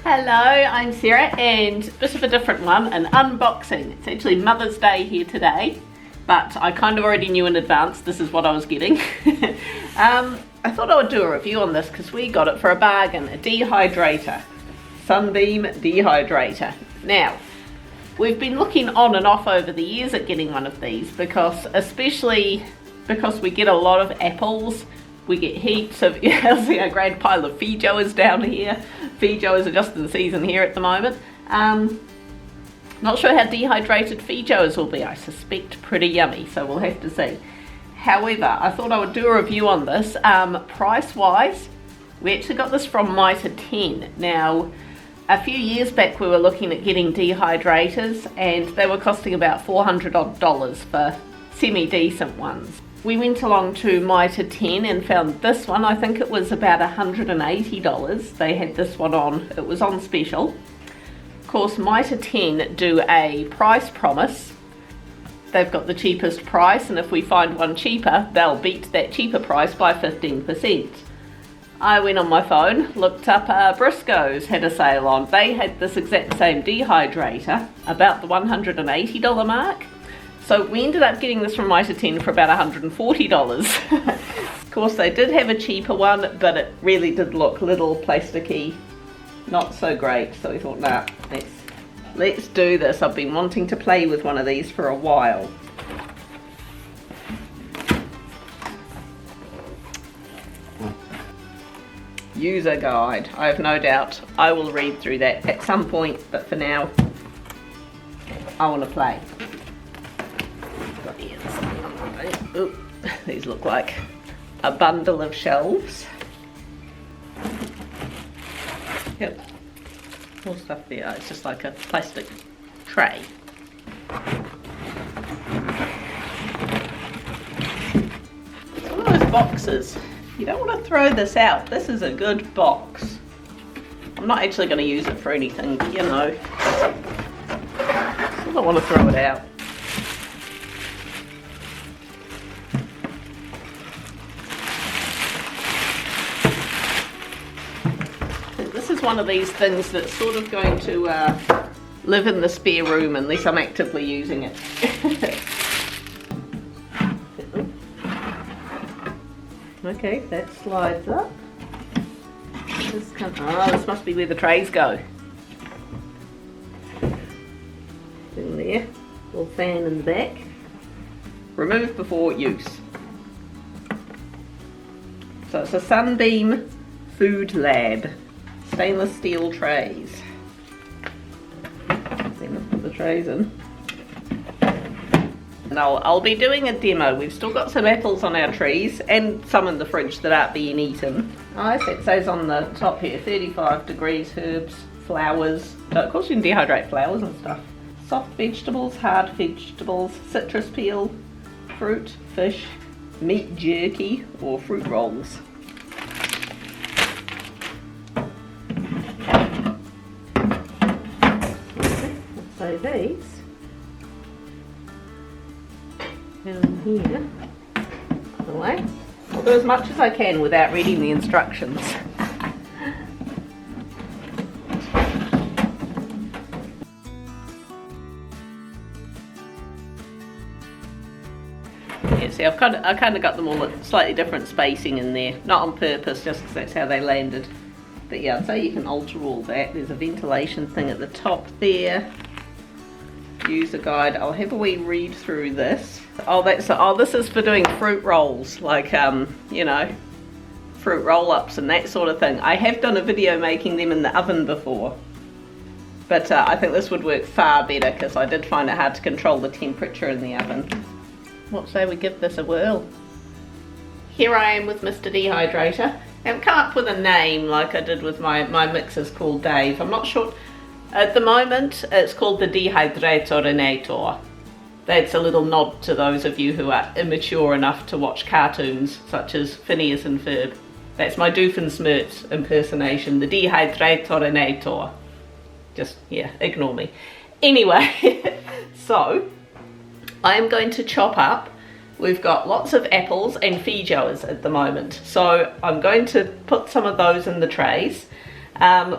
Hello, I'm Sarah, and a bit of a different one, an unboxing. It's actually Mother's Day here today, but I kind of already knew in advance this is what I was getting. I thought I would do a review on this because we got it for a bargain, a dehydrator, Sunbeam dehydrator. Now, we've been looking on and off over the years at getting one of these especially because we get a lot of apples. We get heaps of, you'll see a great pile of feijoas down here. Feijoas are just in season here at the moment. Not sure how dehydrated feijoas will be. I suspect pretty yummy, so we'll have to see. However, I thought I would do a review on this. Price-wise, we actually got this from Mitre 10. Now, a few years back we were looking at getting dehydrators, and they were costing about $400 odd for semi-decent ones. We went along to Mitre 10 and found this one. I think it was about $180. They had this one on, it was on special. Of course, Mitre 10 do a price promise. They've got the cheapest price, and if we find one cheaper, they'll beat that cheaper price by 15%. I went on my phone, looked up Briscoe's had a sale on. They had this exact same dehydrator, about the $180 mark. So we ended up getting this from Mitre 10 for about $140. Of course, they did have a cheaper one, but it really did look little plasticky, not so great. So we thought, nah, let's do this. I've been wanting to play with one of these for a while. User guide. I have no doubt I will read through that at some point, but for now, I want to play. Ooh, these look like a bundle of shelves. Yep, more stuff there. It's just like a plastic tray. It's one of those boxes. You don't want to throw this out. This is a good box. I'm not actually going to use it for anything, you know. I don't want to throw it out. This is one of these things that's sort of going to live in the spare room unless I'm actively using it. Okay, that slides up. This must be where the trays go. In there, little fan in the back. Remove before use. So it's a Sunbeam Food Lab. Stainless steel trays. Then let's put the trays in. And I'll be doing a demo. We've still got some apples on our trees and some in the fridge that aren't being eaten. It says on the top here, 35 degrees, herbs, flowers. So of course you can dehydrate flowers and stuff. Soft vegetables, hard vegetables, citrus peel, fruit, fish, meat jerky, or fruit rolls. So these down here, the way. I'll do as much as I can without reading the instructions. Yeah, see, I kind of got them all at slightly different spacing in there, not on purpose, just because that's how they landed. But yeah, so you can alter all that. There's a ventilation thing at the top there. User guide. I'll have a wee read through this. This is for doing fruit rolls, like you know, fruit roll-ups and that sort of thing. I have done a video making them in the oven before, but I think this would work far better because I did find it hard to control the temperature in the oven. What say we give this a whirl? Here I am with Mr. Dehydrator. I haven't come up with a name like I did with my mixers called Dave. I'm not sure. At the moment, it's called the Dehydrator. That's a little nod to those of you who are immature enough to watch cartoons such as Phineas and Ferb. That's my Doofenshmirtz impersonation, the Dehydrator. Just, yeah, ignore me. Anyway, so I am going to chop up. We've got lots of apples and feijoas at the moment, so I'm going to put some of those in the trays.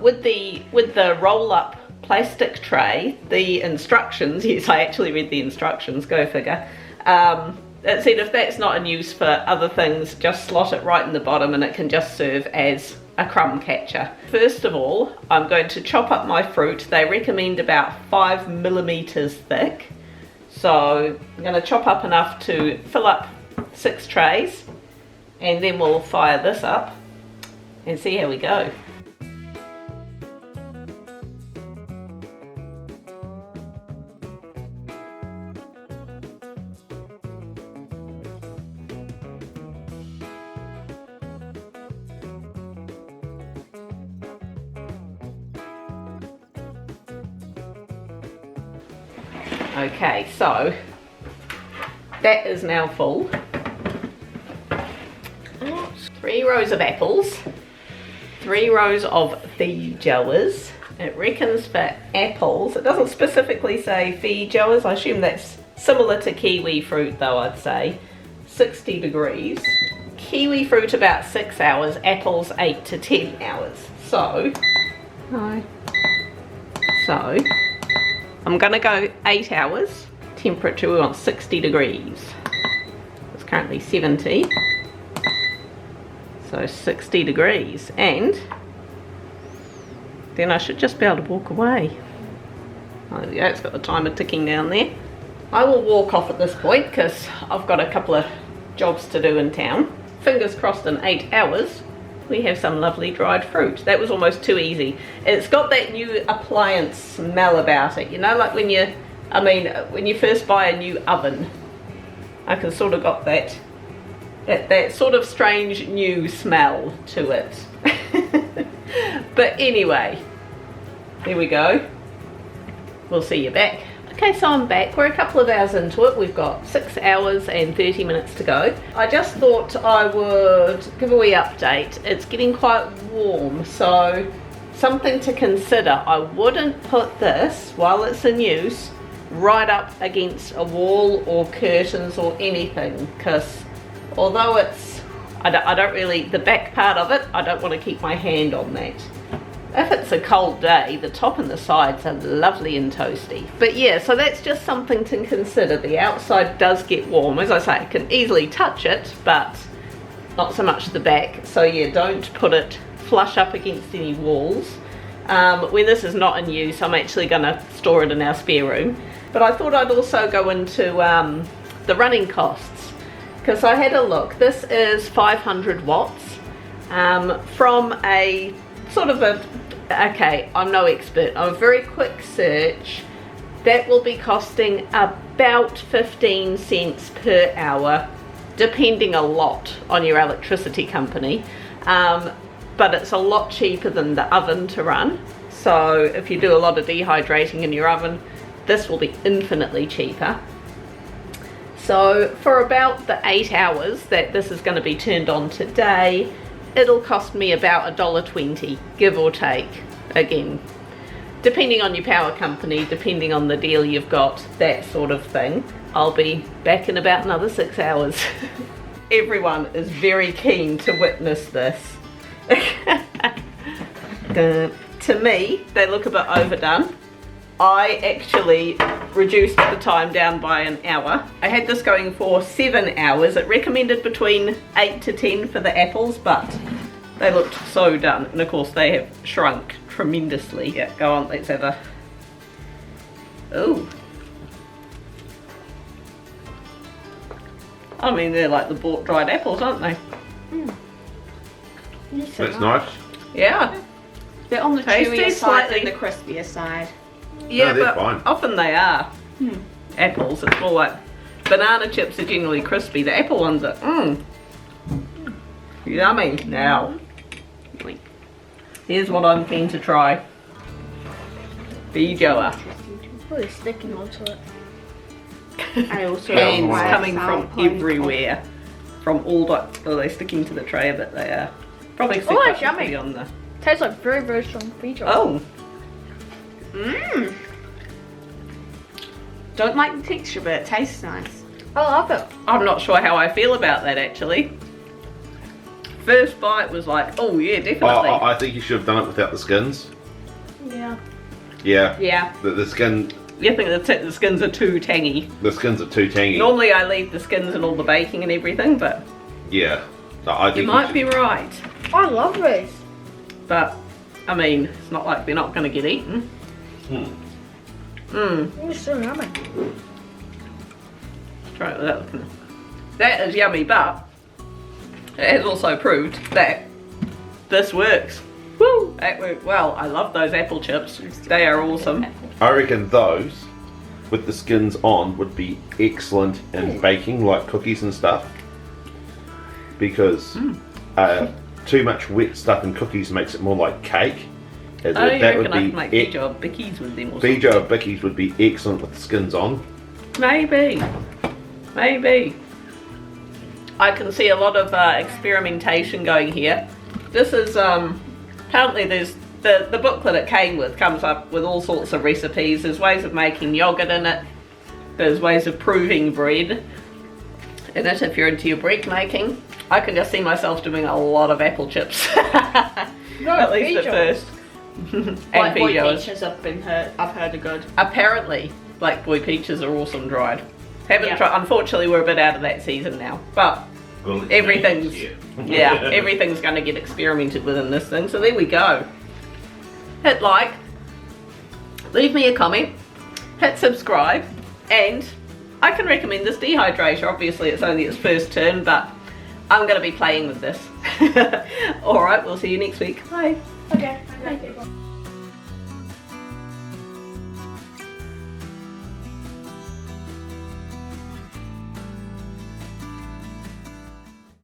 With the roll-up plastic tray, the instructions, yes, I actually read the instructions, go figure. It said if that's not in use for other things, just slot it right in the bottom and it can just serve as a crumb catcher. First of all, I'm going to chop up my fruit. They recommend about 5 millimeters thick. So I'm going to chop up enough to fill up 6 trays, and then we'll fire this up and see how we go. Okay, so that is now full. 3 rows of apples, 3 rows of feijoas. It reckons for apples, it doesn't specifically say feijoas, I assume that's similar to kiwi fruit though, I'd say. 60 degrees. Kiwi fruit about 6 hours, apples 8 to 10 hours. So I'm gonna go 8 hours. Temperature, we want 60 degrees. It's currently 70. So 60 degrees. And then I should just be able to walk away. Oh, there we go, it's got the timer ticking down there. I will walk off at this point because I've got a couple of jobs to do in town. Fingers crossed in 8 hours. We have some lovely dried fruit. That was almost too easy. It's got that new appliance smell about it, you know, like when you first buy a new oven. I can sort of got that sort of strange new smell to it. But anyway, there we go. We'll see you back. Okay, so I'm back. We're a couple of hours into it. We've got 6 hours and 30 minutes to go. I just thought I would give a wee update. It's getting quite warm, so something to consider. I wouldn't put this, while it's in use, right up against a wall or curtains or anything, because although it's, I don't really, the back part of it, I don't want to keep my hand on that. If it's a cold day, the top and the sides are lovely and toasty. But yeah, so that's just something to consider. The outside does get warm. As I say, I can easily touch it, but not so much the back. So yeah, don't put it flush up against any walls. When this is not in use, I'm actually going to store it in our spare room. But I thought I'd also go into the running costs, because I had a look. This is 500 watts from a sort of a, okay, I'm no expert, I'm a very quick search, that will be costing about 15 cents per hour, depending a lot on your electricity company, but it's a lot cheaper than the oven to run. So if you do a lot of dehydrating in your oven, this will be infinitely cheaper. So for about the 8 hours that this is going to be turned on today, it'll cost me about $1.20, give or take. Again, depending on your power company, depending on the deal you've got, that sort of thing. I'll be back in about another 6 hours. Everyone is very keen to witness this. To me, they look a bit overdone. I actually reduced the time down by an hour. I had this going for 7 hours. It recommended between 8 to 10 for the apples, but they looked so done. And of course they have shrunk tremendously. Yeah, go on, let's have a... Ooh. I mean, they're like the bought dried apples, aren't they? Mm. That's nice. Yeah. They're on the Tasty, chewier side slightly. than the crispier side. Yeah, No, they're but fine. often they are. Apples, it's more like banana chips are generally crispy. The apple ones are yummy. Now, here's what I'm keen to try. Feijoa. Oh, they're sticking onto it. I also Hands Wow. coming from everywhere. From all the, oh, they're sticking to the tray a bit, they are. Probably stick Oh, up it's yummy. pretty on the... Tastes like very, very strong feijoa. Oh, Mmm. Don't like the texture, but it tastes nice. I love it. I'm not sure how I feel about that actually. first bite was like, oh yeah, definitely. I think you should have done it without the skins. Yeah. Yeah. Yeah. The skin. You think the skins are too tangy. The skins are too tangy. Normally I leave the skins and all the baking and everything, but Yeah. No, I think you might be right. I love this. But, I mean, it's not like they're not going to get eaten. It's so yummy. Try that. That is yummy, but it has also proved that this works. Woo! That worked well. I love those apple chips. They are awesome. I reckon those with the skins on would be excellent in baking, like cookies and stuff. Because too much wet stuff in cookies makes it more like cake. Oh, you reckon I could make Bijo or Bickies with them or something? Bijo or Bickies would be excellent with the skins on. Maybe. Maybe. I can see a lot of experimentation going here. This is, apparently there's, the booklet it came with comes up with all sorts of recipes. There's ways of making yogurt in it. There's ways of proving bread in it if you're into your bread making. I can just see myself doing a lot of apple chips. At least at first. And Black boy Bijo. peaches I've heard are good. Apparently, black boy peaches are awesome dried. Haven't Yeah. tried. Unfortunately, we're a bit out of that season now, but Well, everything's yeah. everything's going to get experimented with in this thing. So there we go. Hit like, leave me a comment, hit subscribe, and I can recommend this dehydrator. Obviously, it's only its first turn, but I'm going to be playing with this. All right, we'll see you next week. Bye. Okay.